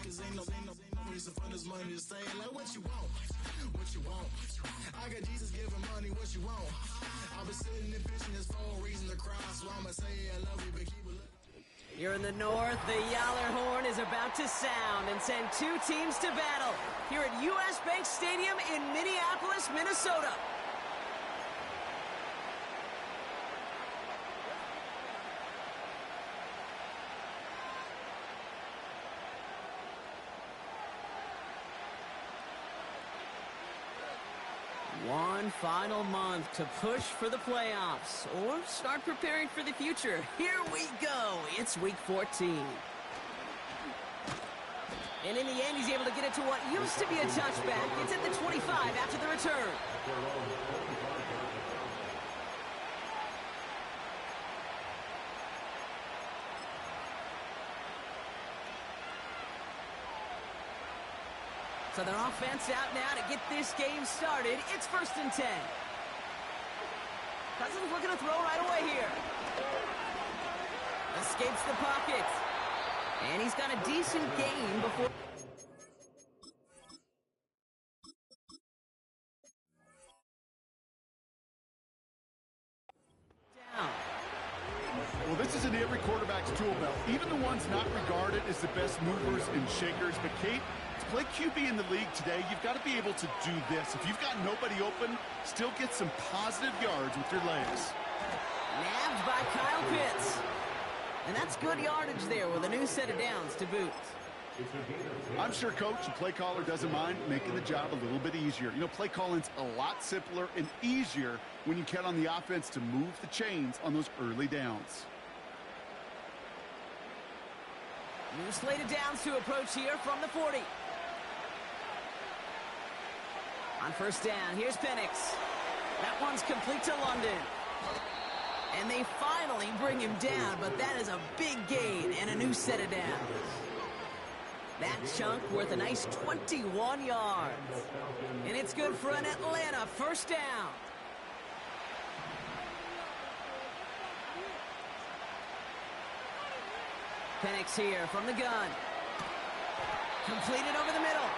Cause ain't no reason for this money to stay. Like, what you want? What you want? I got Jesus giving money, what you want? I've been sitting and pitching this for a reason to cry, so I'ma say I love you, but keep it looking. Here in the north, the Yaller horn is about to sound and send two teams to battle here at U.S. Bank Stadium in Minneapolis, Minnesota. One final month to push for the playoffs or start preparing for the future. Here we go. It's week 14. And in the end, he's able to get it to what used to be a touchback. It's at the 25 after the return. So their offense out now to get this game started. It's 1st and 10. Cousins looking to throw right away here. Escapes the pocket. And he's got a decent gain before... down. Well, this is in every quarterback's tool belt. Even the ones not regarded as the best movers and shakers. But, Kate, to play QB in the league today, you've got to be able to do this. If you've got nobody open, still get some positive yards with your legs. Nabbed by Kyle Pitts. And that's good yardage there with a new set of downs to boot. I'm sure Coach and play caller doesn't mind making the job a little bit easier. You know, play calling's a lot simpler and easier when you count on the offense to move the chains on those early downs. New slate of downs to approach here from the 40. On 1st down, here's Penix. That one's complete to London. And they finally bring him down, but that is a big gain and a new set of downs. That chunk worth a nice 21 yards. And it's good for an Atlanta 1st down. Penix here from the gun. Completed over the middle.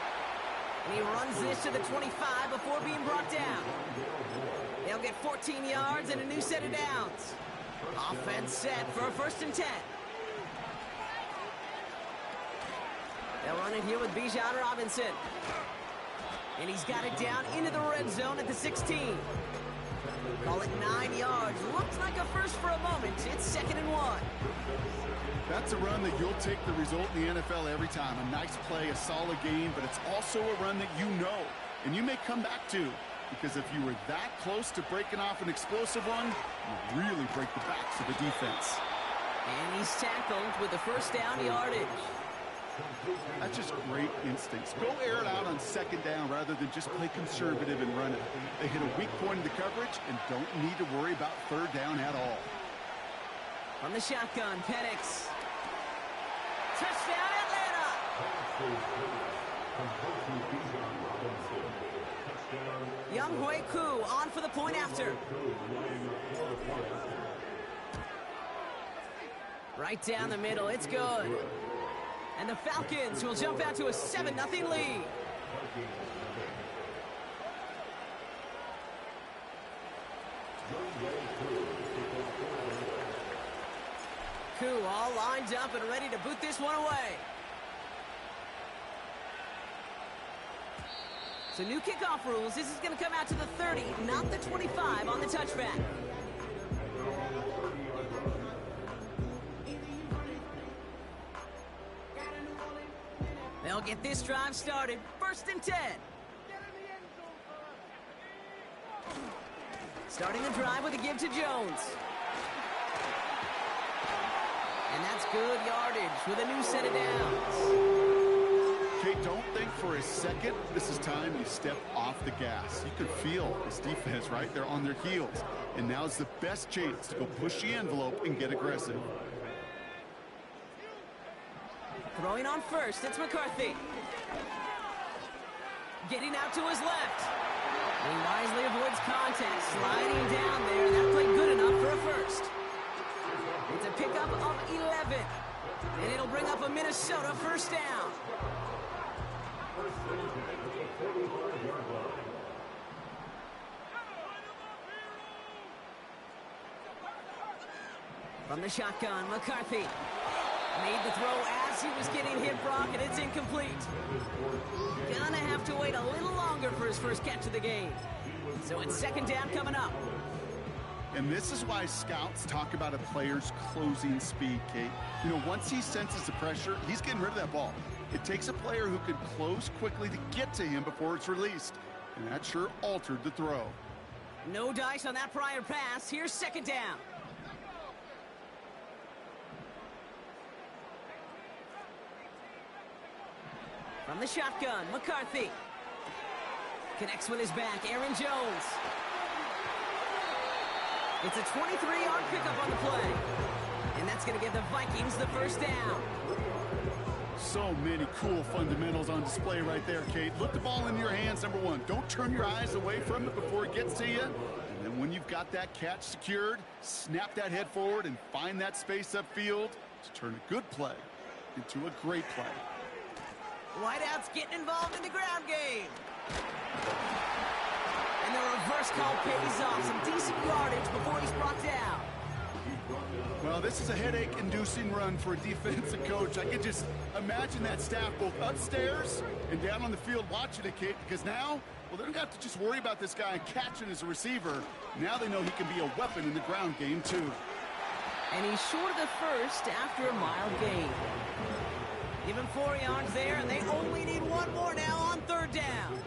And he runs this to the 25 before being brought down. They'll get 14 yards and a new set of downs. Offense set for a 1st and 10. They'll run it here with Bijan Robinson. And he's got it down into the red zone at the 16. Call it 9 yards. Looks like a first for a moment. It's 2nd and 1. That's a run that you'll take the result in the NFL every time. A nice play, a solid game, but it's also a run that you know and you may come back to. Because if you were that close to breaking off an explosive one, you really break the backs of the defense. And he's tackled with the 1st down yardage. That's just great instincts. Go air it out on 2nd down rather than just play conservative and run it. They hit a weak point in the coverage and don't need to worry about 3rd down at all. From the shotgun, Penix. Touchdown, Atlanta! Younghoe Koo on for the point after. Right down the middle, it's good. And the Falcons will jump out to a 7-0 lead. Koo all lined up and ready to boot this one away. So new kickoff rules. This is going to come out to the 30, not the 25 on the touchback. They'll get this drive started. 1st and 10. Starting the drive with a give to Jones. And that's good yardage with a new set of downs. Okay, don't think for a second this is time you step off the gas. You could feel this defense right there on their heels. And now's the best chance to go push the envelope and get aggressive. Throwing on 1st, it's McCarthy. Getting out to his left. He wisely avoids contact, sliding down there. That played good enough for a 1st. It's a pickup of 11. And it'll bring up a Minnesota first down. From the shotgun, McCarthy made the throw as he was getting hit, Brock, and it's incomplete. Gonna have to wait a little longer for his first catch of the game. So it's second down coming up. And this is why scouts talk about a player's closing speed, Kate. You know, once he senses the pressure, he's getting rid of that ball. It takes a player who can close quickly to get to him before it's released. And that sure altered the throw. No dice on that prior pass. Here's second down. From the shotgun, McCarthy connects with his back. Aaron Jones. It's a 23-yard pickup on the play. And that's going to give the Vikings the first down. So many cool fundamentals on display right there, Kate. Look the ball in your hands, number one. Don't turn your eyes away from it before it gets to you. And then when you've got that catch secured, snap that head forward and find that space upfield to turn a good play into a great play. Wideouts getting involved in the ground game. And the reverse call pays off. Some decent yardage before he's brought down. Well, this is a headache-inducing run for a defensive coach. I can just imagine that staff both upstairs and down on the field watching it, Kate, because now, well, they don't have to just worry about this guy catching as a receiver. Now they know he can be a weapon in the ground game, too. And he's short of the first after a mild gain. Give him 4 yards there, and they only need one more now on third down.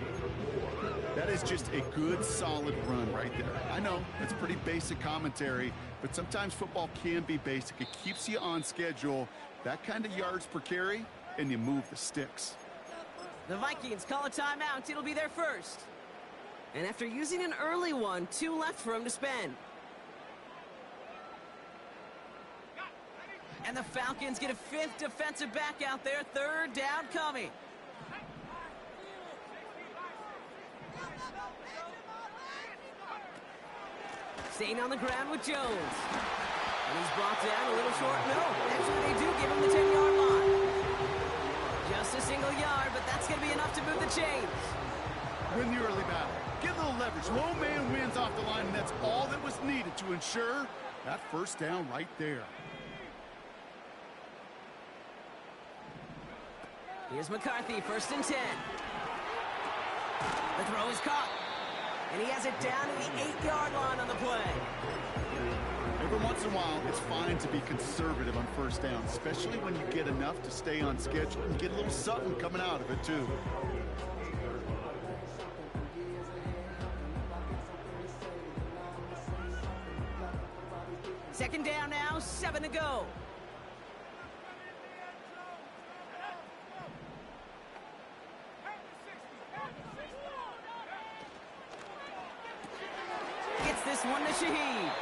That is just a good, solid run right there. I know, it's pretty basic commentary, but sometimes football can be basic. It keeps you on schedule, that kind of yards per carry, and you move the sticks. The Vikings call a timeout. It'll be their first. And after using an early one, 2 left for him to spend. And the Falcons get a 5th defensive back out there. Third down coming. Staying on the ground with Jones. And he's brought down a little short. No, actually they do give him the 10-yard line. Just a single yard, but that's going to be enough to move the chains. Win the early battle. Get a little leverage. Low man wins off the line, and that's all that was needed to ensure that first down right there. Here's McCarthy, first and 10. The throw is caught. And he has it down to the 8-yard line on the play. Every once in a while, it's fine to be conservative on first down, especially when you get enough to stay on schedule and get a little something coming out of it, too. Second down now, 7 to go. Gets this one to Shaheed.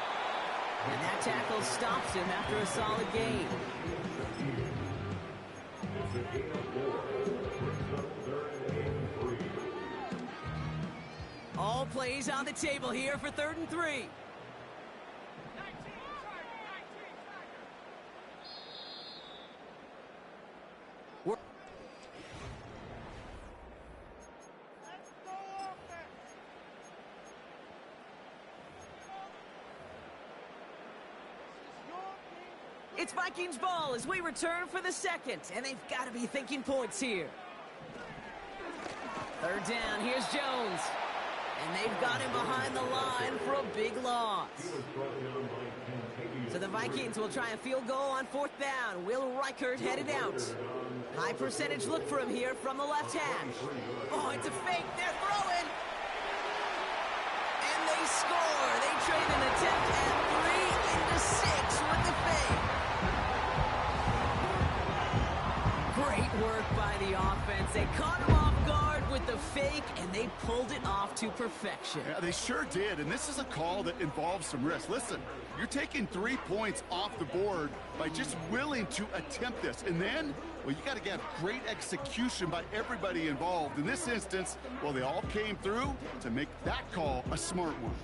And that tackle stops him after a solid gain. All plays on the table here for 3rd and 3. It's Vikings ball as we return for the second, and they've got to be thinking points here. Third down, here's Jones. And they've got him behind the line for a big loss. So the Vikings will try a field goal on 4th down. Will Reichert headed out. High percentage look for him here from the left hash. Oh, it's a fake. They're throwing. And they score. They trade an attempt at 3 into 6 with the fake. Great work by the offense. They caught him off guard with the fake, and they pulled it off to perfection. Yeah, they sure did, and this is a call that involves some risk. Listen, you're taking 3 points off the board by just willing to attempt this. And then, well, you got to get great execution by everybody involved. In this instance, well, they all came through to make that call a smart one.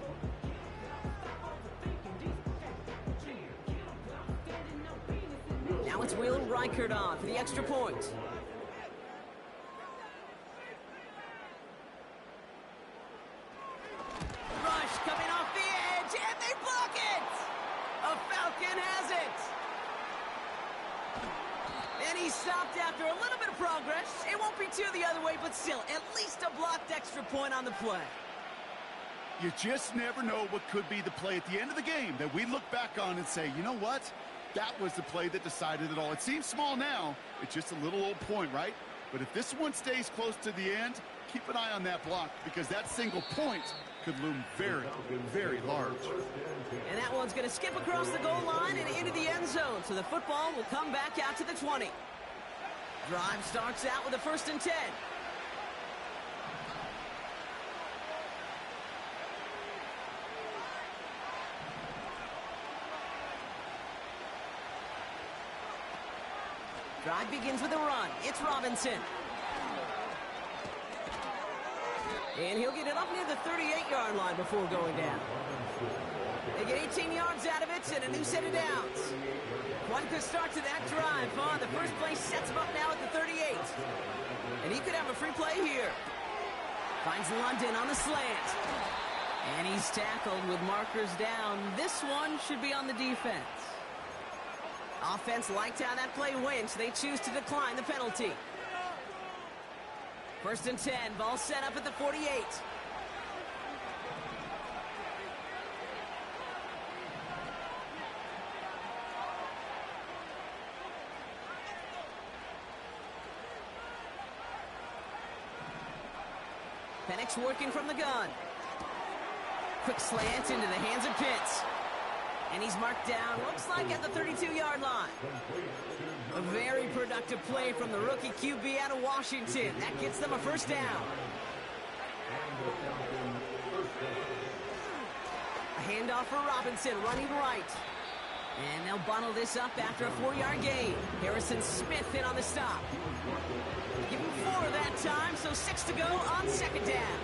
Now it's Will Reichert on for the extra point. Rush coming off the edge, and they block it! A Falcon has it! And he stopped after a little bit of progress. It won't be two the other way, but still, at least a blocked extra point on the play. You just never know what could be the play at the end of the game that we look back on and say, you know what? That was the play that decided it all. It seems small now. It's just a little old point, right? But if this one stays close to the end, keep an eye on that block because that single point could loom very, very large. And that one's going to skip across the goal line and into the end zone. So the football will come back out to the 20. Drive starts out with a 1st and 10. Drive begins with a run. It's Robinson. And he'll get it up near the 38-yard line before going down. They get 18 yards out of it and a new set of downs. Quite the start to that drive, huh? The first play sets him up now at the 38. And he could have a free play here. Finds London on the slant. And he's tackled with markers down. This one should be on the defense. Offense liked how that play went, so they choose to decline the penalty. 1st and 10, ball set up at the 48. Penix working from the gun. Quick slant into the hands of Pitts. And he's marked down, looks like at the 32-yard line. A very productive play from the rookie QB out of Washington. That gets them a 1st down. A handoff for Robinson, running right. And they'll bundle this up after a 4-yard gain. Harrison Smith in on the stop. Give him 4 that time, so 6 to go on 2nd down.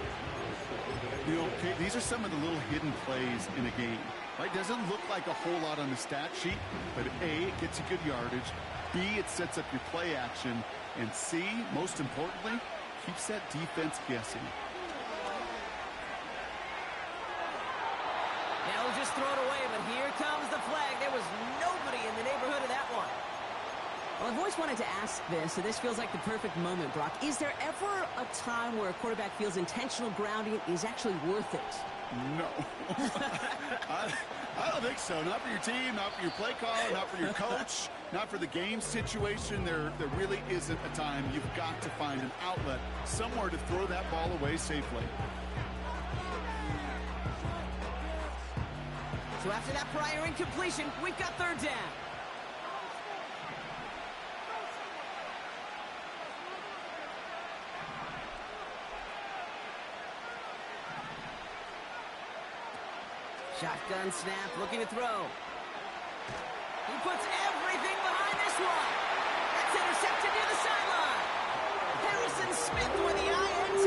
You know, okay, these are some of the little hidden plays in a game. Right? Doesn't look like a whole lot on the stat sheet, but A, it gets you good yardage. B, it sets up your play action. And C, most importantly, keeps that defense guessing. Now we'll just throw it away, but here comes the flag. There was nobody in the neighborhood of that one. Well, I've always wanted to ask this, so this feels like the perfect moment, Brock. Is there ever a time where a quarterback feels intentional grounding is actually worth it? No. I don't think so. Not for your team, not for your play caller, not for your coach, not for the game situation. There really isn't a time. You've got to find an outlet, somewhere to throw that ball away safely. So after that prior incompletion, we've got 3rd down. Shotgun snap, looking to throw. He puts everything behind this one. That's intercepted near the sideline. Harrison Smith with the INT.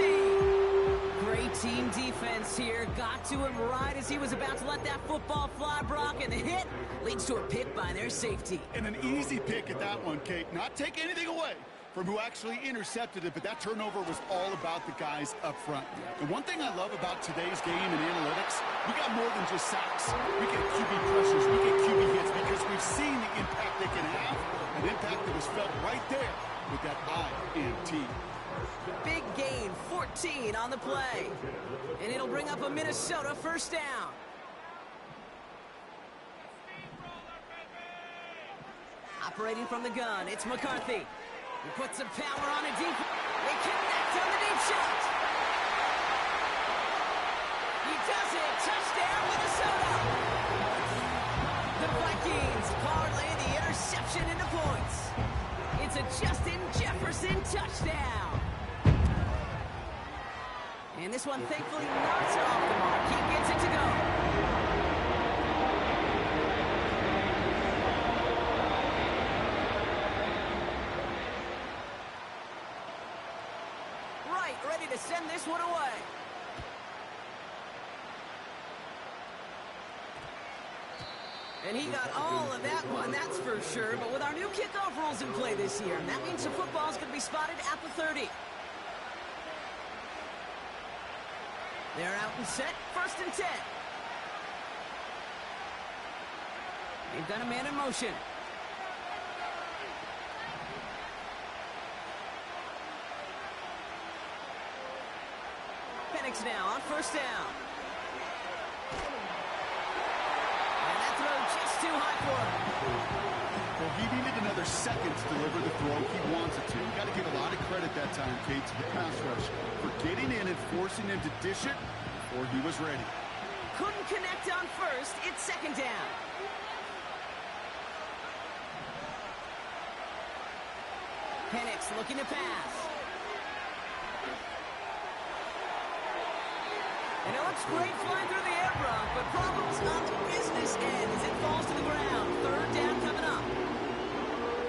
Great team defense here. Got to him right as he was about to let that football fly, Brock, and the hit leads to a pick by their safety. And an easy pick at that one, Kate. Not take anything away from who actually intercepted it, but that turnover was all about the guys up front. And one thing I love about today's game and analytics, we got more than just sacks. We get QB pressures, we get QB hits, because we've seen the impact they can have, an impact that was felt right there with that INT. Big gain, 14 on the play. And it'll bring up a Minnesota 1st down. Operating from the gun, it's McCarthy. He puts some power on a deep. They connect on the deep shot. He does it. Touchdown, Minnesota. The Vikings parlay the interception into points. It's a Justin Jefferson touchdown. And this one thankfully knocks it off the mark. He gets it to go. Ready to send this one away. And he got all of that one, that's for sure, but with our new kickoff rules in play this year, that means the football's going to be spotted at the 30. They're out and set, 1st and 10. They've got a man in motion. Penix now on 1st down. And that throw just too high for him. Well, he needed another second to deliver the throw he wants it to. You got to give a lot of credit that time, Kate, to the pass rush for getting in and forcing him to dish it before he was ready. Couldn't connect on 1st. It's 2nd down. Penix looking to pass. And it looks great flying through the air, Brock, but problems on the business end as it falls to the ground. 3rd down coming up.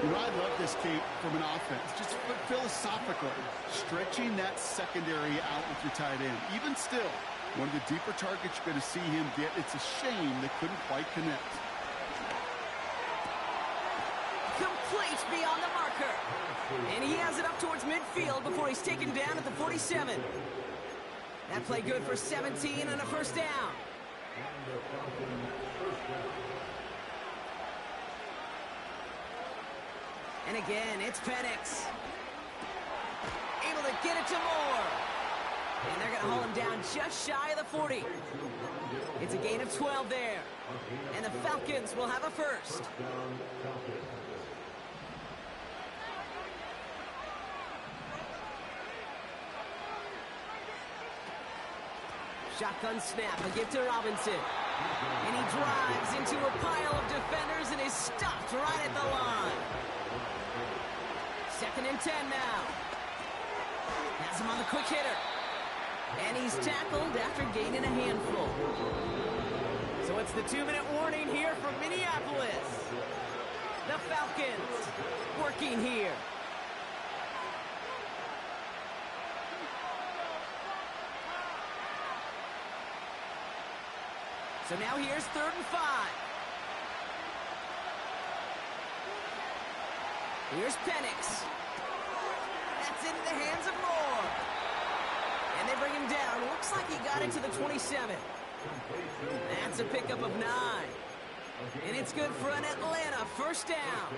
You know, I love this, Kate, from an offense. Just philosophically, stretching that secondary out with your tight end. Even still, one of the deeper targets you're going to see him get. It's a shame they couldn't quite connect. Complete beyond the marker. And he has it up towards midfield before he's taken down at the 47. That play good for 17 and a 1st down. And again, it's Penix. Able to get it to Moore. And they're going to haul him down just shy of the 40. It's a gain of 12 there. And the Falcons will have a 1st. Shotgun snap, a give to Robinson. And he drives into a pile of defenders and is stopped right at the line. 2nd and 10 now. Has him on the quick hitter. And he's tackled after gaining a handful. So it's the 2-minute warning here from Minneapolis. The Falcons working here. So now here's 3rd and 5. Here's Penix. That's into the hands of Moore. And they bring him down. Looks like he got it to the 27. That's a pickup of 9. And it's good for an Atlanta 1st down.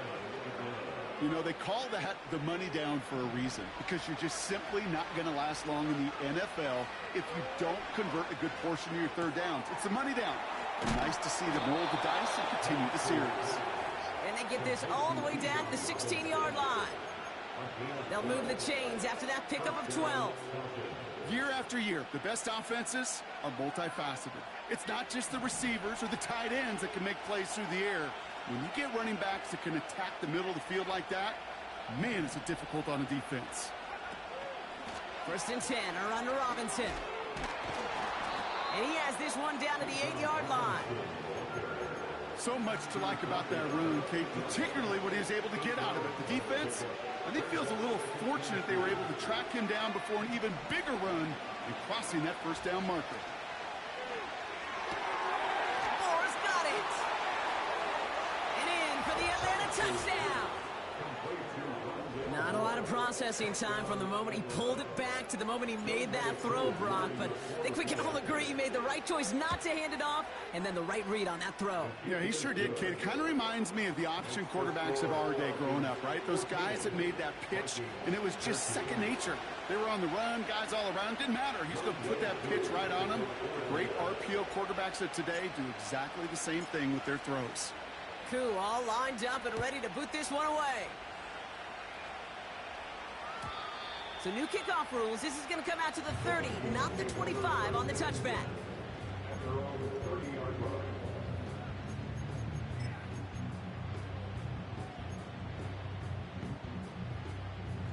You know, they call that the money down for a reason, because you're just simply not going to last long in the NFL if you don't convert a good portion of your 3rd downs. It's the money down. And nice to see them roll the dice and continue the series. And they get this all the way down to the 16-yard line. They'll move the chains after that pickup of 12. Year after year, the best offenses are multifaceted. It's not just the receivers or the tight ends that can make plays through the air. When you get running backs that can attack the middle of the field like that, man, is it difficult on a defense. 1st and 10, around to Robinson. And he has this one down to the 8-yard line. So much to like about that run, Kate, particularly what he was able to get out of it. The defense, I think, feels a little fortunate they were able to track him down before an even bigger run and crossing that 1st down marker. Moore's got it. And in for the Atlanta touchdown. Not a lot of processing time from the moment he pulled it back to the moment he made that throw, Brock. But I think we can all agree he made the right choice not to hand it off, and then the right read on that throw. Yeah, he sure did, kid. It kind of reminds me of the option quarterbacks of our day growing up, right? Those guys that made that pitch, and it was just second nature. They were on the run, guys all around. Didn't matter. He's going to put that pitch right on them. Great RPO quarterbacks of today do exactly the same thing with their throws. Cool, all lined up and ready to boot this one away. So new kickoff rules. This is going to come out to the 30, not the 25 on the touchback.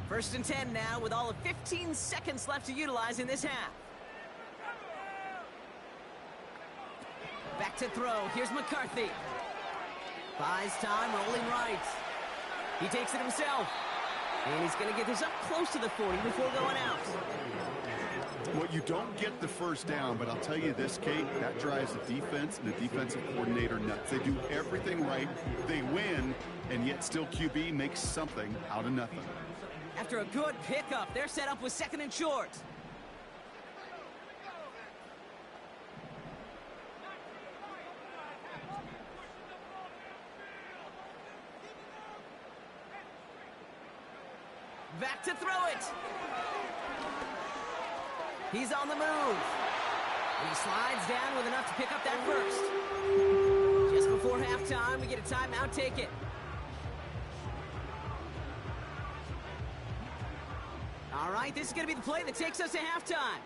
First and 10 now with all of 15 seconds left to utilize in this half. Back to throw. Here's McCarthy. Buys time, rolling right. He takes it himself. And he's going to get this up close to the 40 before going out. Well, you don't get the first down, but I'll tell you this, Kate, that drives the defense and the defensive coordinator nuts. They do everything right. They win, and yet still QB makes something out of nothing. After a good pickup, they're set up with 2nd and short. Back to throw it. He's on the move. And he slides down with enough to pick up that first. Just before halftime, we get a timeout. Take it. All right, this is going to be the play that takes us to halftime.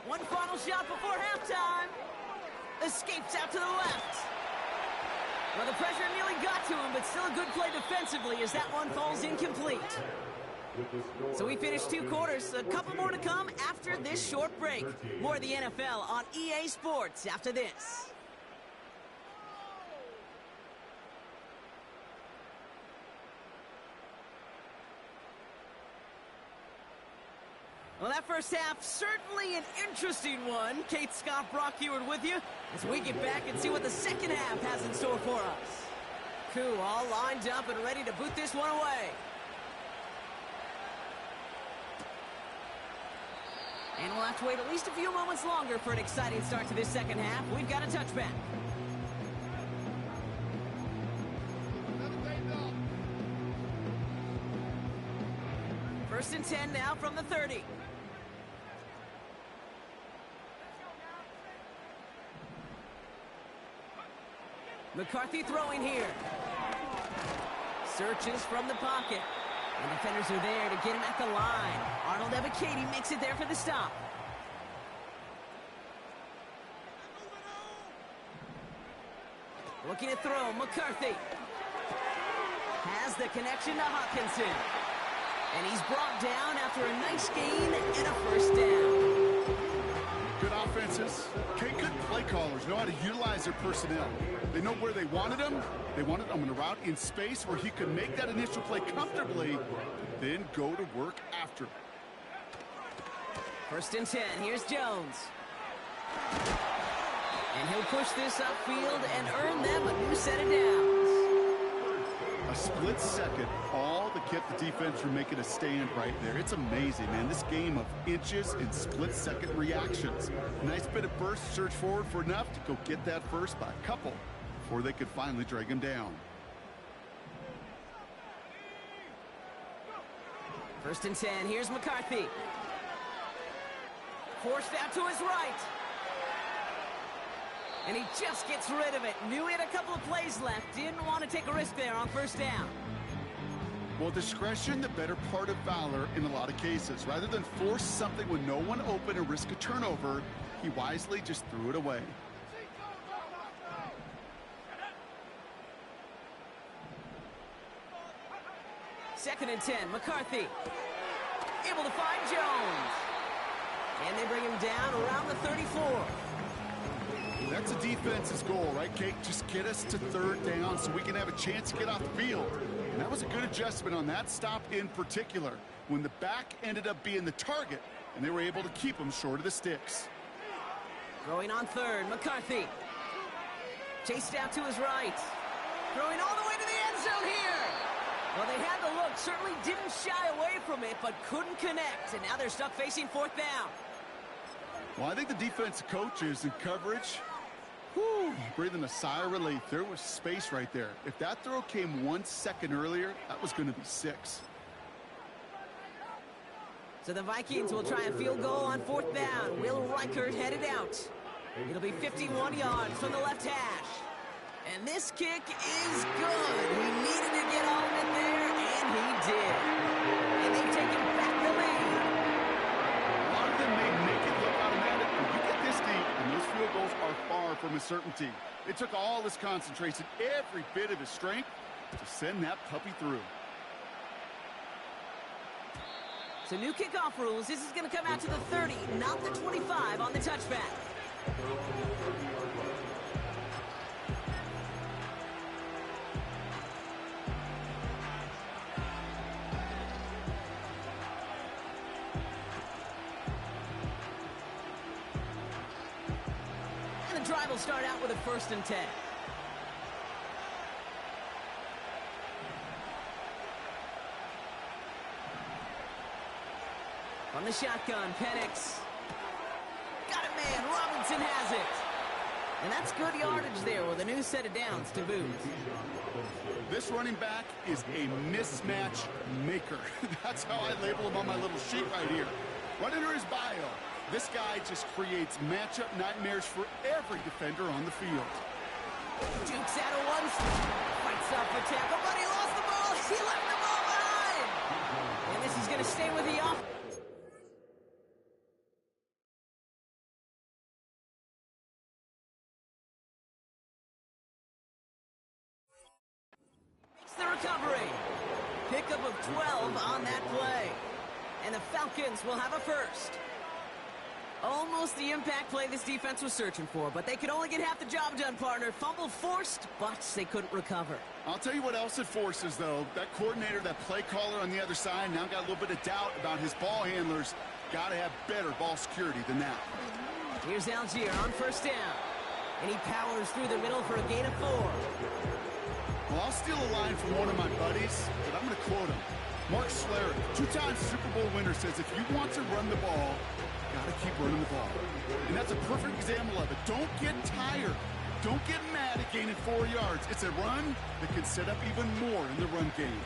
One final shot before halftime. Escapes out to the left. Well, the pressure nearly got to him, but still a good play defensively as that one falls incomplete. So we finished 2 quarters. A couple more to come after this short break. More of the NFL on EA Sports after this. Well, that first half, certainly an interesting one. Kate Scott, Brock Heward with you as we get back and see what the second half has in store for us. Koo all lined up and ready to boot this one away. And we'll have to wait at least a few moments longer for an exciting start to this second half. We've got a touchback. First and 10 now from the 30. McCarthy throwing here. Searches from the pocket. And defenders are there to get him at the line. Arnold Ebiketie makes it there for the stop. Looking to throw, McCarthy. Has the connection to Hawkinson. And he's brought down after a nice gain and a first down. Good offenses. Good play callers know how to utilize their personnel. They know where they wanted him. They wanted him on a route in space where he could make that initial play comfortably, then go to work after. First and 10. Here's Jones. And he'll push this upfield and earn them a new set of downs. A split second, all that kept the defense from making a stand right there. It's amazing, man. This game of inches and split-second reactions. Nice bit of burst, surge forward for enough to go get that first by a couple before they could finally drag him down. First and 10. Here's McCarthy. Forced out to his right. And he just gets rid of it. Knew he had a couple of plays left. Didn't want to take a risk there on first down. Well, discretion, the better part of valor in a lot of cases. Rather than force something with no one open and risk a turnover, he wisely just threw it away. Second and 10, McCarthy. Able to find Jones. And they bring him down around the 34. That's a defense's goal, right, Kate? Just get us to third down so we can have a chance to get off the field. And that was a good adjustment on that stop in particular, when the back ended up being the target, and they were able to keep him short of the sticks. Throwing on third, McCarthy. Chased out to his right. Throwing all the way to the end zone here. Well, they had the look, certainly didn't shy away from it, but couldn't connect. And now they're stuck facing fourth down. Well, I think the defensive coaches in coverage, breathing a sigh of relief. There was space right there. If that throw came 1 second earlier, that was going to be 6. So the Vikings will try a field goal on fourth down. Will Reichert headed out. It'll be 51 yards from the left hash. And this kick is good. He needed to get on it there, and he did. And they've taken back the lead. A lot of them may make it look automatic, but you get this deep, and those field goals are far from a certainty. It took all his concentration, every bit of his strength, to send that puppy through. So new kickoff rules. This is going to come out to the 30, not the 25 on the touchback. And the drive will start out with a first and 10. From the shotgun, Penix. Got it, man. Robinson has it. And that's good yardage there with a new set of downs to boot. This running back is a mismatch maker. That's how I label him on my little sheet right here. Right under his bio, this guy just creates matchup nightmares for every defender on the field. Jukes out of one, fights up for tackle, but he lost the ball. He left the ball behind. And this is going to stay with the offense. Makes the recovery. Pickup of 12 on that play. And the Falcons will have a first. Almost the impact play this defense was searching for, but they could only get half the job done, partner. Fumble forced, but they couldn't recover. I'll tell you what else it forces, though. That coordinator, that play caller on the other side, now got a little bit of doubt about his ball handlers. Got to have better ball security than that. Here's Algier on first down. And he powers through the middle for a gain of 4. Well, I'll steal a line from one of my buddies, but I'm going to quote him. Mark Schlereth, 2-time Super Bowl winner, says if you want to run the ball, got to keep running the ball. And that's a perfect example of it. Don't get tired. Don't get mad at gaining 4 yards. It's a run that can set up even more in the run game.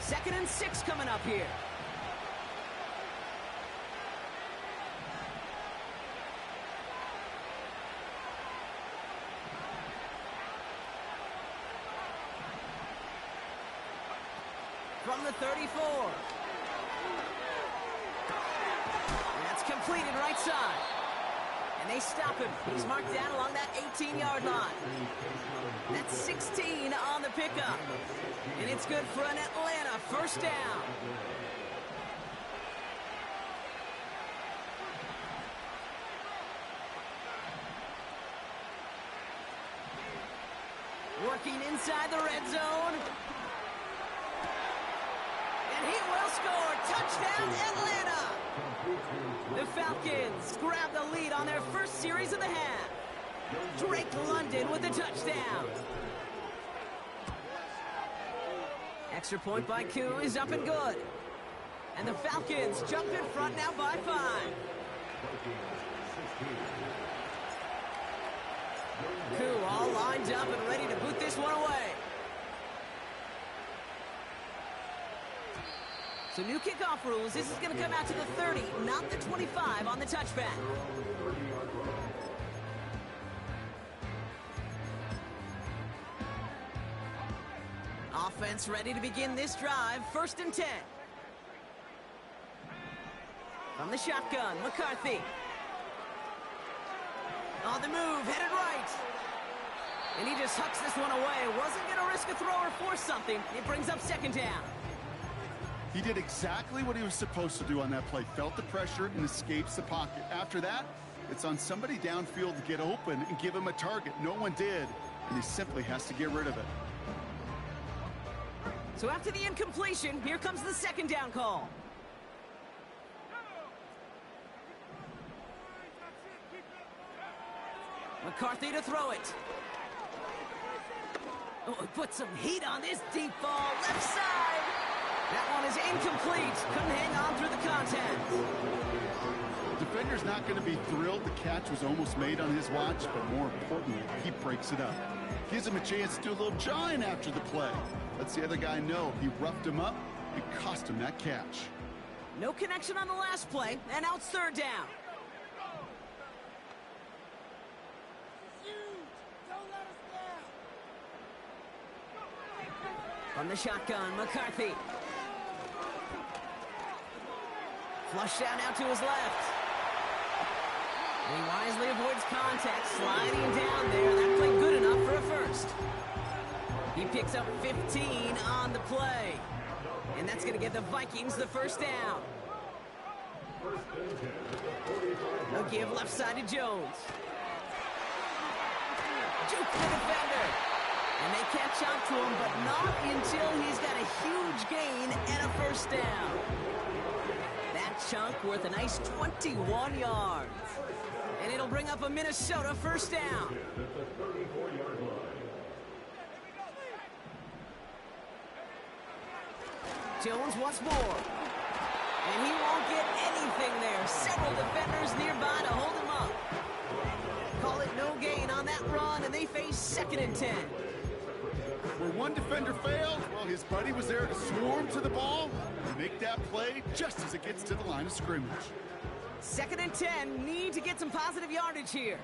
2nd and 6 coming up here. From the 34. That's completed right side. And they stop him. He's marked down along that 18-yard line. That's 16 on the pickup. And it's good for an Atlanta first down. Working inside the red zone. And he will score. Touchdown, Atlanta. The Falcons grab the lead on their first series of the half. Drake London with the touchdown. Extra point by Koo is up and good. And the Falcons jump in front now by 5. Koo all lined up and ready to boot this one away. So new kickoff rules. This is going to come out to the 30, not the 25 on the touchback. Offense ready to begin this drive. 1st and 10. From the shotgun, McCarthy. On the move, headed right. And he just hucks this one away. Wasn't going to risk a throw or force something. It brings up 2nd down. He did exactly what he was supposed to do on that play. Felt the pressure and escapes the pocket. After that, it's on somebody downfield to get open and give him a target. No one did, and he simply has to get rid of it. So after the incompletion, here comes the 2nd down call. McCarthy to throw it. Oh, put some heat on this deep ball. Left side. That one is incomplete. Couldn't hang on through the contact. The defender's not going to be thrilled the catch was almost made on his watch, but more importantly, he breaks it up. Gives him a chance to do a little jawing after the play. Lets the other guy know he roughed him up and cost him that catch. No connection on the last play, and now it's 3rd down. From the shotgun, McCarthy. Flush down out to his left. And he wisely avoids contact, sliding down there. That played good enough for a first. He picks up 15 on the play. And that's going to give the Vikings the 1st down. They'll give left side to Jones. Juke the defender. And they catch up to him, but not until he's got a huge gain and a 1st down. That chunk worth a nice 21 yards. And it'll bring up a Minnesota 1st down. Jones once more. And he won't get anything there. Several defenders nearby to hold him up. Call it no gain on that run, and they face 2nd and 10. Where one defender failed, well, his buddy was there to swarm to the ball and make that play just as it gets to the line of scrimmage. 2nd and 10, need to get some positive yardage here.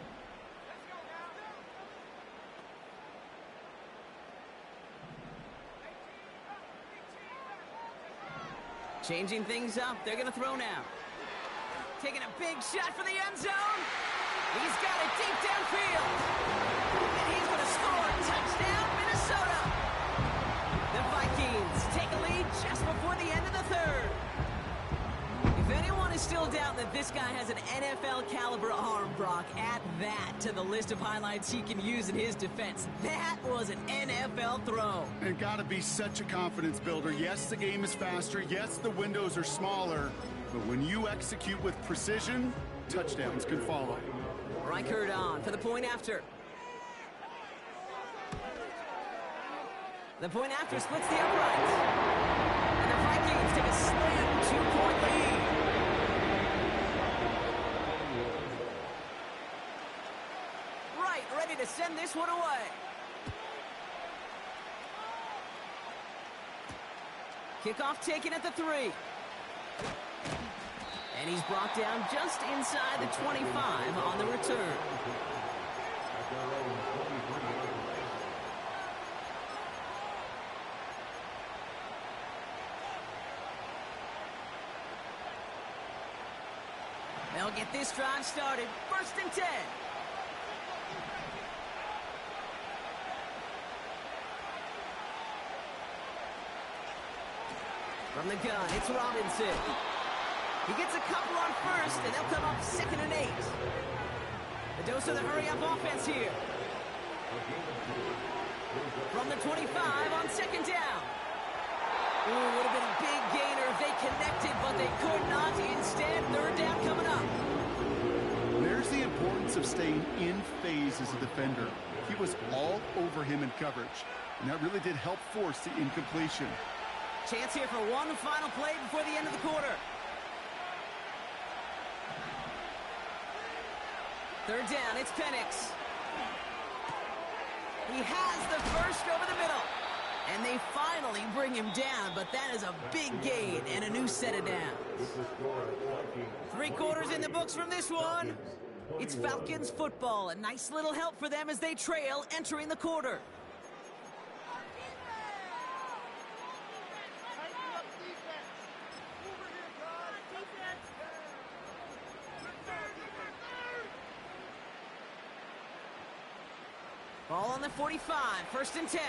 Changing things up, they're going to throw now. Taking a big shot for the end zone. He's got it deep downfield. And he's going to score. Touchdown, Minnesota. The Vikings take a lead just before the end of the 3rd. If anyone is still doubting that this guy has an NFL caliber arm, Brock, add that to the list of highlights he can use in his defense. That was an NFL throw. And gotta be such a confidence builder. Yes, the game is faster. Yes, the windows are smaller. But when you execute with precision, touchdowns can follow. Reichert on for the point after. The point after splits the uprights. And the Vikings take a slam 2-point lead. Right, ready to send this one away. Kickoff taken at the 3. And he's brought down just inside the 25 on the return. They'll get this drive started. 1st and 10. From the gun, it's Robinson. He gets a couple on 1st, and they'll come up 2nd and 8. The dose of the hurry-up offense here. From the 25 on 2nd down. Ooh, would have been a big gainer if they connected, but they could not. Instead, 3rd down coming up. There's the importance of staying in phase as a defender. He was all over him in coverage, and that really did help force the incompletion. Chance here for one final play before the end of the quarter. 3rd down, it's Penix. He has the first over the middle. And they finally bring him down, but that is a big gain and a new set of downs. 3 quarters in the books from this one. It's Falcons football. A nice little help for them as they trail entering the quarter. Ball on the 45, 1st and 10.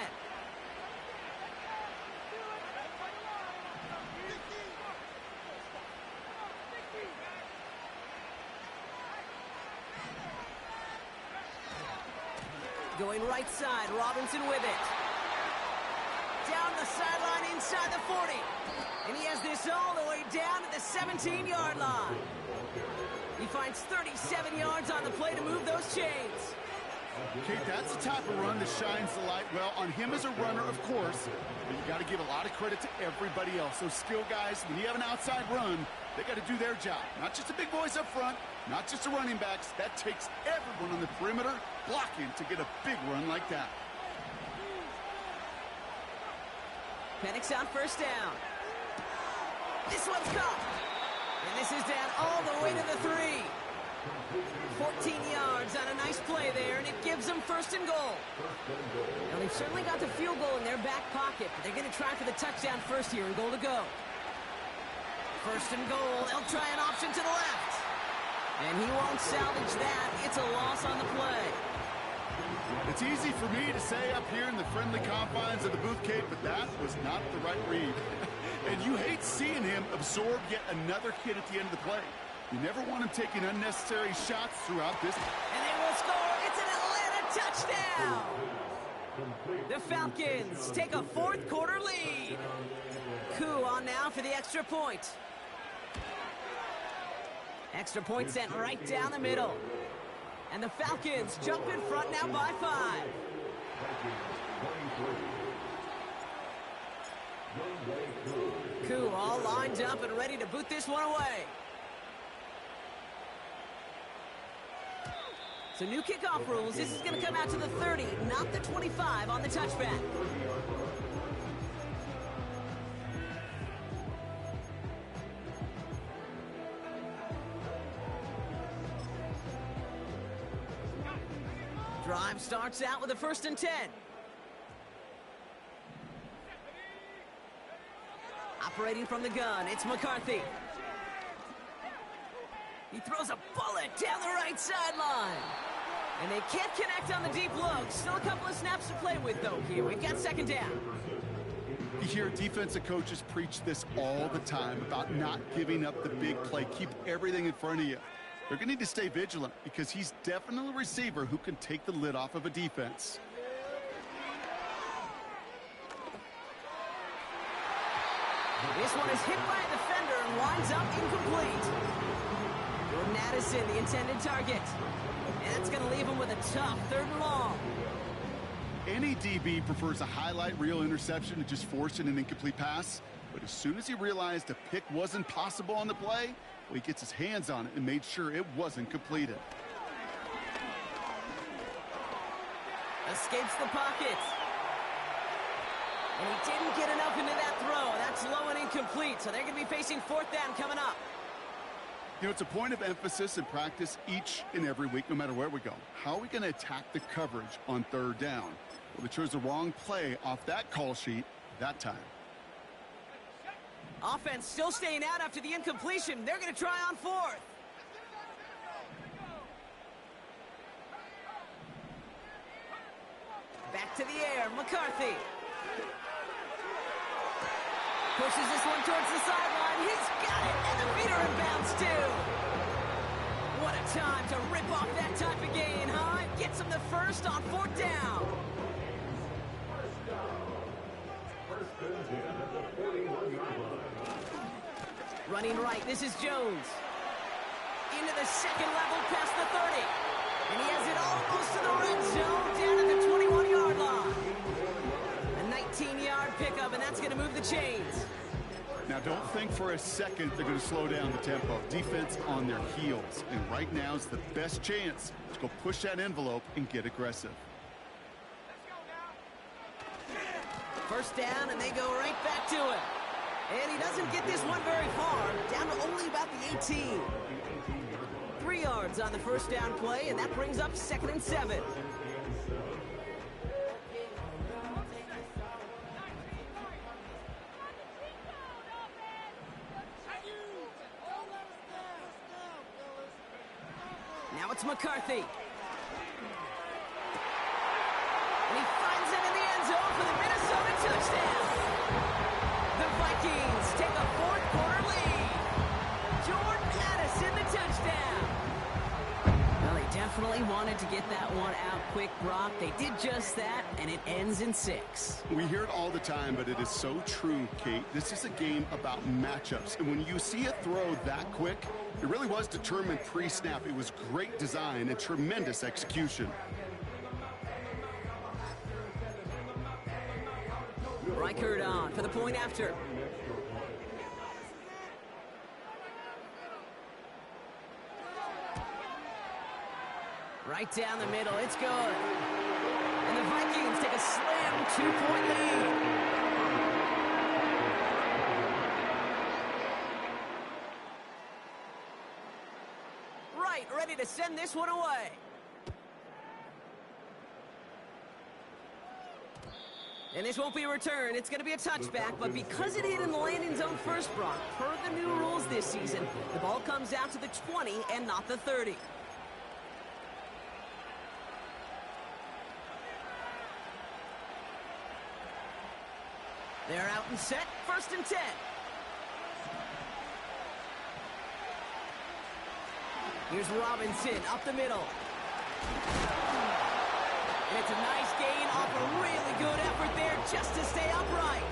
Going right side, Robinson with it. Down the sideline inside the 40. And he has this all the way down to the 17-yard line. He finds 37 yards on the play to move those chains. Okay, that's the type of run that shines the light well on him as a runner, of course, but you got to give a lot of credit to everybody else. Those skill guys, when you have an outside run, they got to do their job. Not just the big boys up front, not just the running backs. That takes everyone on the perimeter blocking to get a big run like that. Penix on 1st down. This one's caught. And this is down all the way to the 3. 14 yards on a nice play there, and it gives them 1st and goal. Now, they've certainly got the field goal in their back pocket, but they're going to try for the touchdown first here and goal to go. 1st and goal. They'll try an option to the left. And he won't salvage that. It's a loss on the play. It's easy for me to say up here in the friendly confines of the booth, Kate, but that was not the right read. And you hate seeing him absorb yet another hit at the end of the play. You never want him taking unnecessary shots throughout this. And they will score. It's an Atlanta touchdown. The Falcons take a 4th quarter lead. Coup on now for the extra point. Extra point sent right down the middle. And the Falcons jump in front now by 5. coup, all lined up and ready to boot this one away. So new kickoff rules. This is going to come out to the 30, not the 25 on the touchback. Drive starts out with a 1st and 10. Operating from the gun, it's McCarthy. He throws a bullet down the right sideline. And they can't connect on the deep look. Still a couple of snaps to play with, though, here. We've got 2nd down. You hear defensive coaches preach this all the time about not giving up the big play. Keep everything in front of you. They're going to need to stay vigilant because he's definitely a receiver who can take the lid off of a defense. This one is hit by a defender and winds up incomplete. Jordan Addison, the intended target. And that's going to leave him with a tough 3rd and long. Any DB prefers a highlight reel interception to just forcing an incomplete pass. But as soon as he realized a pick wasn't possible on the play, well, he gets his hands on it and made sure it wasn't completed. Escapes the pocket. And he didn't get enough into that throw. That's low and incomplete, so they're going to be facing 4th down coming up. You know, it's a point of emphasis in practice each and every week, no matter where we go. How are we going to attack the coverage on 3rd down? Well, they chose the wrong play off that call sheet that time. Offense still staying out after the incompletion. They're going to try on 4th. Back to the air, McCarthy. Pushes this one towards the sideline. He's got it, and the feet are in bounds, too. What a time to rip off that type of gain, huh? Gets him the 1st on 4th down. Running right, this is Jones. Into the 2nd level, past the 30. And he has it almost to the red zone, down at the 21-yard line. A 19-yard pickup, and that's going to move the chains. Now, don't think for a second they're going to slow down the tempo. Defense on their heels. And right now is the best chance to go push that envelope and get aggressive. 1st down, and they go right back to it. And he doesn't get this one very far, down to only about the 18. 3 yards on the 1st down play, and that brings up 2nd and 7. Now it's McCarthy. And he finds it in the end zone for the Minnesota touchdown. The Vikings take a 4th quarter lead. Jordan Addison, the touchdown. Well, they definitely wanted to get that one out quick, Brock. They did just that, and it ends in 6. We hear it all the time, but it is so true, Kate. This is a game about matchups. And when you see a throw that quick, it really was determined pre-snap. It was great design and tremendous execution. Reichert on for the point after. Right down the middle, it's good. And the Vikings take a slim 2-point lead. Right, ready to send this one away. And this won't be a return. It's going to be a touchback, but because it hit in the landing zone first, Brock, per the new rules this season, the ball comes out to the 20 and not the 30. They're out and set, 1st and 10. Here's Robinson up the middle. And it's a nice gain off a really good effort there just to stay upright.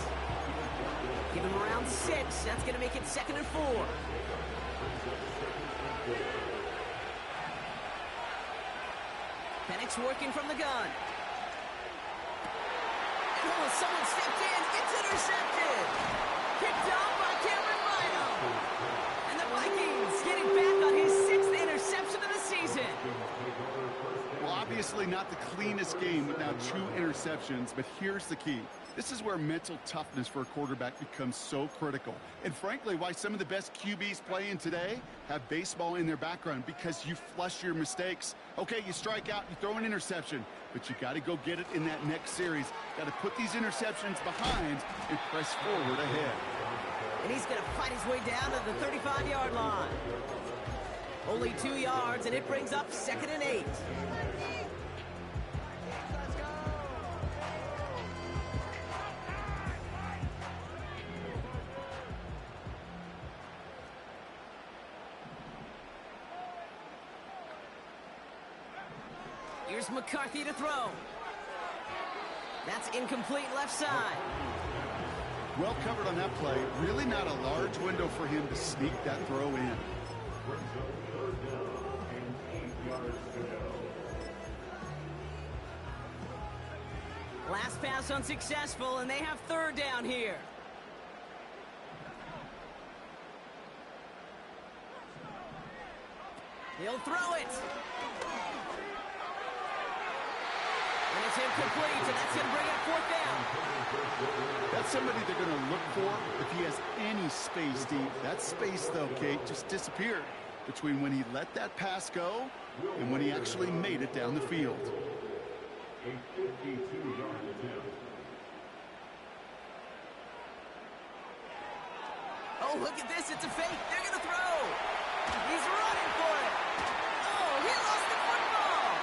Give him around 6. That's going to make it 2nd and 4. Penix working from the gun. Oh, someone stepped in. It's intercepted. picked off by Cameron Bynum. And the Vikings getting back on his 6th interception of the season. Well, obviously not the cleanest game with now 2 interceptions, but here's the key. This is where mental toughness for a quarterback becomes so critical. And frankly, why some of the best QBs playing today have baseball in their background, because you flush your mistakes. Okay, you strike out, you throw an interception, but you got to go get it in that next series. Got to put these interceptions behind and press forward ahead. And he's going to fight his way down to the 35-yard line. Only 2 yards, and it brings up 2nd and 8. Here's McCarthy to throw. That's incomplete left side. Well covered on that play. Really not a large window for him to sneak that throw in. Last pass unsuccessful, and they have 3rd down here. He'll throw it. And it's incomplete, and that's going to bring up 4th down. That's somebody they're going to look for if he has any space deep. That space, though, Kate, just disappeared between when he let that pass go and when he actually made it down the field. Oh, look at this. It's a fake. They're going to throw. He's running for it. Oh, he lost the football.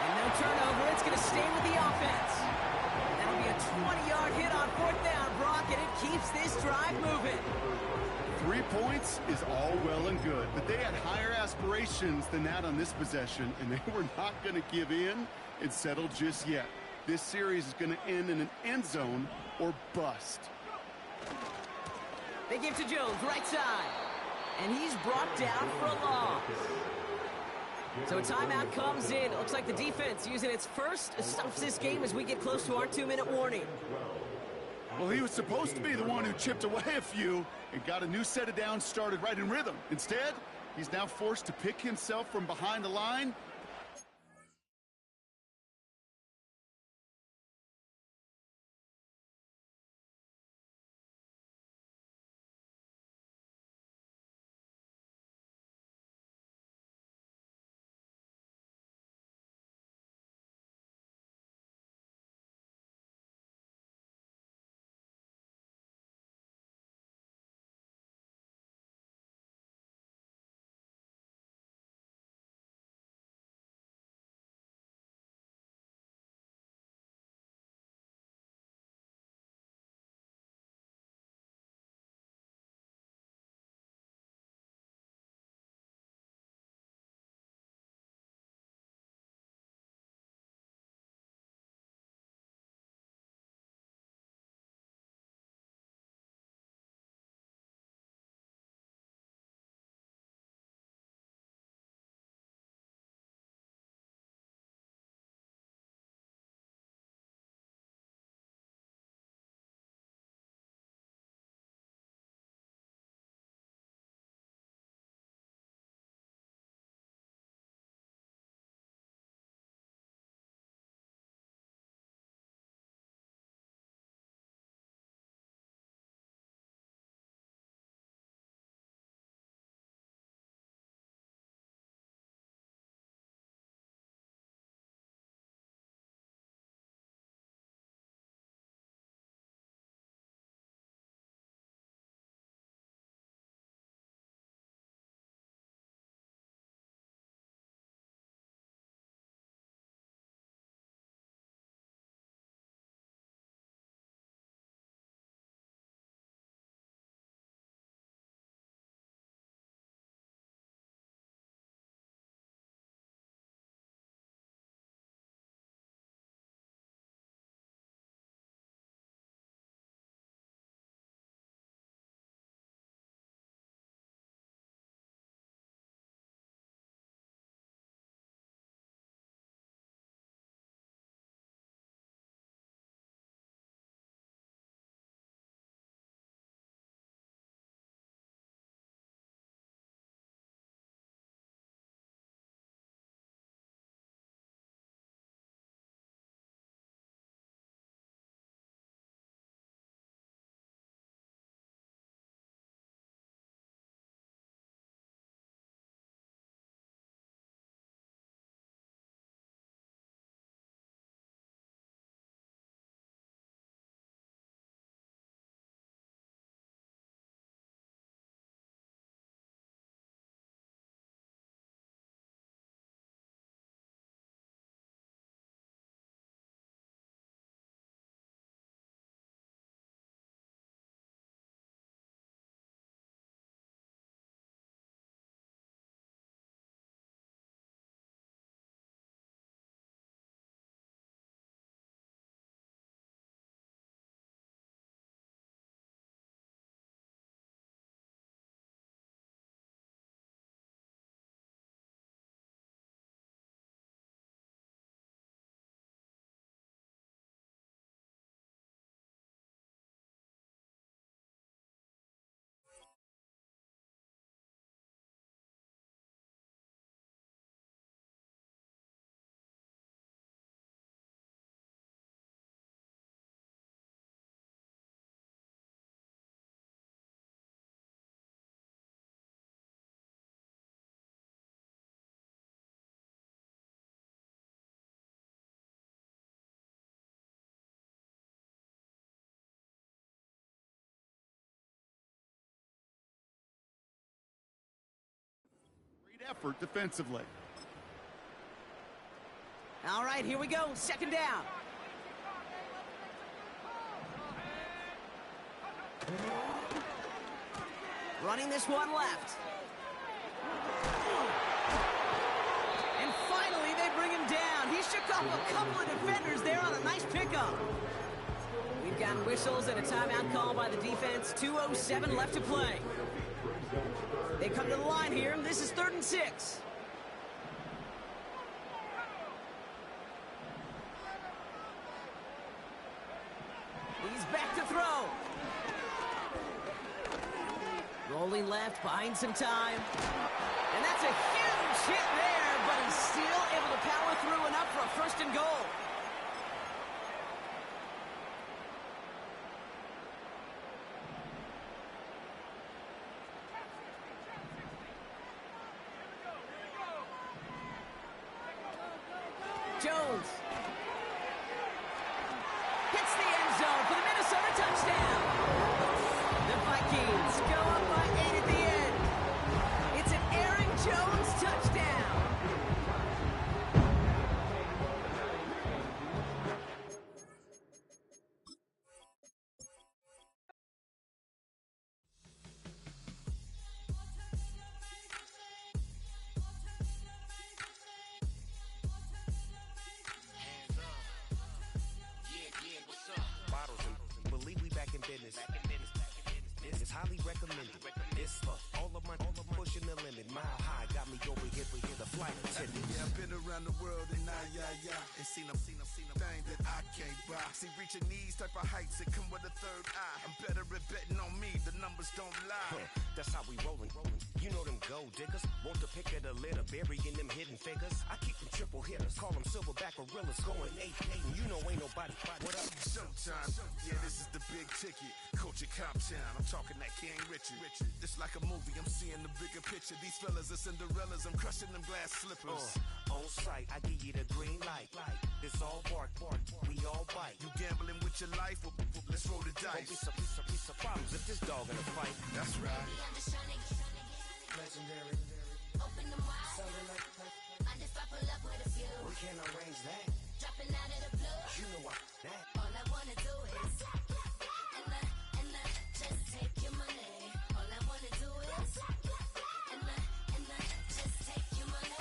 And no turnover. It's going to stay with the offense. That'll be a 20-yard hit on 4th down, Brock, and it keeps this drive moving. 3 points is all well and good, but they had higher aspirations than that on this possession, and they were not going to give in and settle just yet. This series is going to end in an end zone or bust. They give to Jones, right side. And he's brought down for a loss. So a timeout comes in. It looks like the defense using its first stops this game as we get close to our 2-minute warning. Well, he was supposed to be the one who chipped away a few and got a new set of downs started right in rhythm. Instead, he's now forced to pick himself from behind the line effort defensively. All right, here we go. Second down. Running this one left. And finally, they bring him down. He shook off a couple of defenders there on a nice pickup. We've got whistles and a timeout call by the defense. 2:07 left to play. They come to the line here. This is 3rd and 6. He's back to throw. Rolling left, buying some time. And that's a huge hit there, but he's still able to power through enough for a 1st and goal. Jones hits the end zone for the Minnesota touchdown. The Vikings go up by 8 at the end. It's an Aaron Jones touchdown. This is highly recommended. This for all of my pushing the limit. Mile high got me over here for the flight attendant. Yeah, I've been around the world and and seen a thing that I can't buy. See, reaching these type of heights, it come with a third eye. I'm better at betting on me, the numbers don't lie. That's how we rollin'. You know them gold diggers. Want to pick at a litter, burying them hidden figures. I keep them triple hitters, call them silverback gorillas, going 8-8, and you know ain't nobody. What up? Showtime, yeah, this is the big ticket. Coach at Cop Town, I'm talking that King Richard. It's like a movie, I'm seeing the bigger picture. These fellas are Cinderellas, I'm crushing them glass slippers. On sight, I give you the green light. It's all bark, we all bite. You gambling with your life? Well, let's roll the dice. Don't be some problems if this dog in a fight. That's right. Legendary. Open them wide. Sounding like And if I pull up with a few, we can't arrange that. dropping out of the blue. You know what that. All I wanna do is and just take your money. All I wanna do is and just take your money.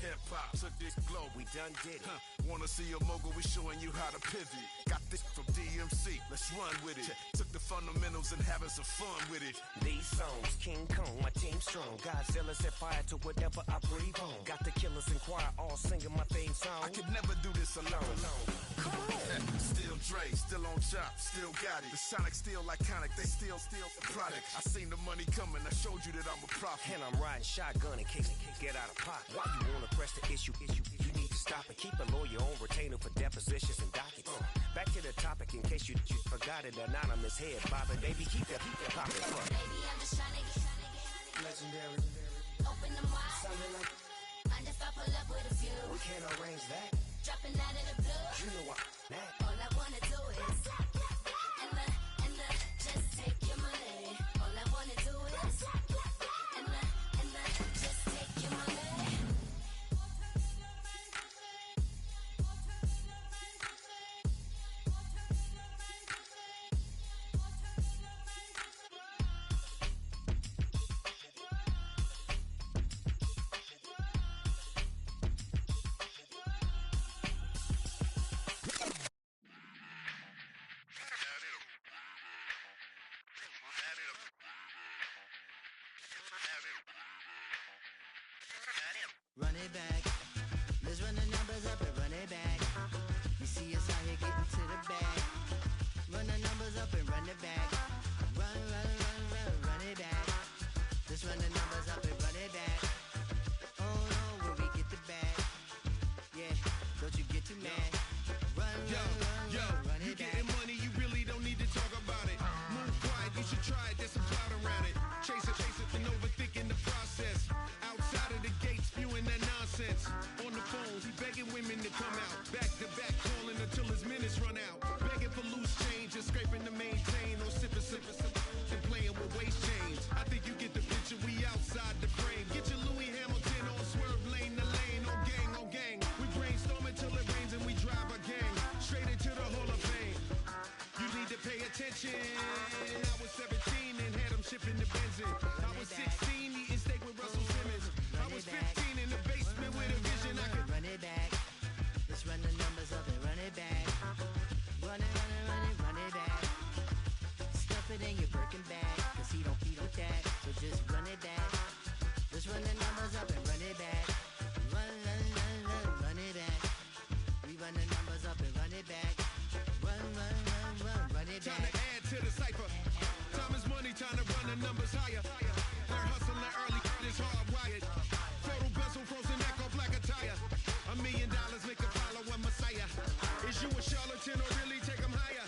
Hip hop took this globe. We done did it. Wanna see a mogul? We showing you how to pivot. Got this from DMC. Let's run with it. Took the fundamentals and having some fun with it. These songs, King Kong, my team strong. Godzilla set fire to whatever I breathe on. Got the killers in choir all singing my theme song. I could never do this alone. Come on. Still Dre, still on top, still got it. The Sonic still iconic, they still the product. I seen the money coming, I showed you that I'm a prophet. And I'm riding shotgun in case get out of pocket. Why you wanna press the issue? You need to stop and keep a lawyer on retainer for depositions and dockets. Back to the topic in case you forgot it. Anonymous head bobbing, baby, keep that popping. Baby, I'm just trying to get Legendary. open them wide. Sounding like And if I pull up with a few, we can't arrange that. dropping out of the blue. You know what that. All I wanna do is and just take your money. All I wanna do is and just take your money. attention. I was 17 and had them shipping the Benzin. I was 16 eating steak with Russell Simmons. I was 15 in the basement with a vision. I could run it back. Let's run the numbers up and run it back. Run it back. Stuff it in your Birkin bag, cause he don't feed on that. So just run it back. Let's run the numbers up and run it back. Run it back. We run the numbers up and run it back. Run it back. time to add to the cipher. Time is money, time to run the numbers higher. Learn hustle and early, this hardwired. Total bezel, frozen neck or black attire. $1 million make a follow a messiah. Is you a charlatan or really take them higher?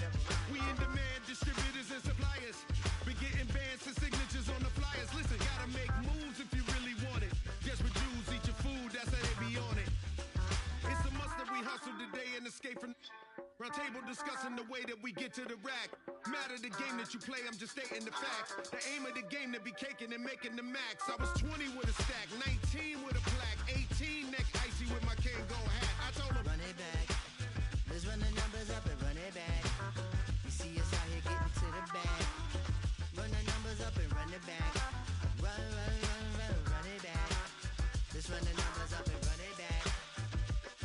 We in demand, distributors and suppliers. Be getting bands and signatures on the flyers. Listen, gotta make moves if you really want it. Desperate Jews eat your food, that's how they be on it. It's a must that we hustle today and escape from round table discussing the way that we get to the rack. Matter the game that you play, I'm just stating the facts. The aim of the game to be caking and making the max. I was 20 with a stack, 19 with a plaque, 18 neck icy with my Kango hat. I told him, run it back. Let's run the numbers up and run it back. You see us out here getting to the bag. Run the numbers up and run it back. Run it back. Let's run the numbers up and run it back.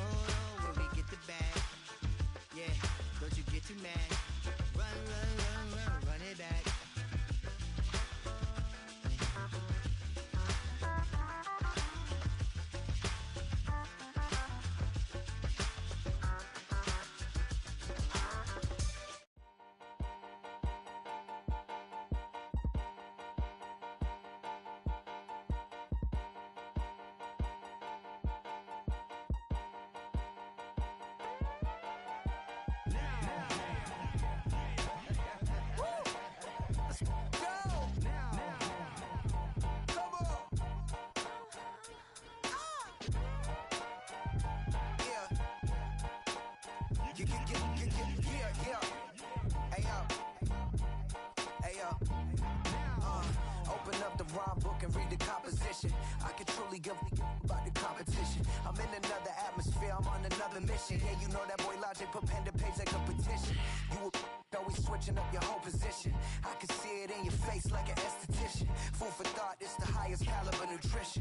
Oh, when we get the bag. Yeah, don't you get too mad. Run it back. Open up the rhyme book and read the composition. I can truly give about the competition. I'm in another atmosphere, I'm on another mission. Yeah, you know that boy Logic put pen to page like a petition. You always switching up your whole position. I can see it in your face like an esthetician. Food for thought, it's the highest caliber nutrition.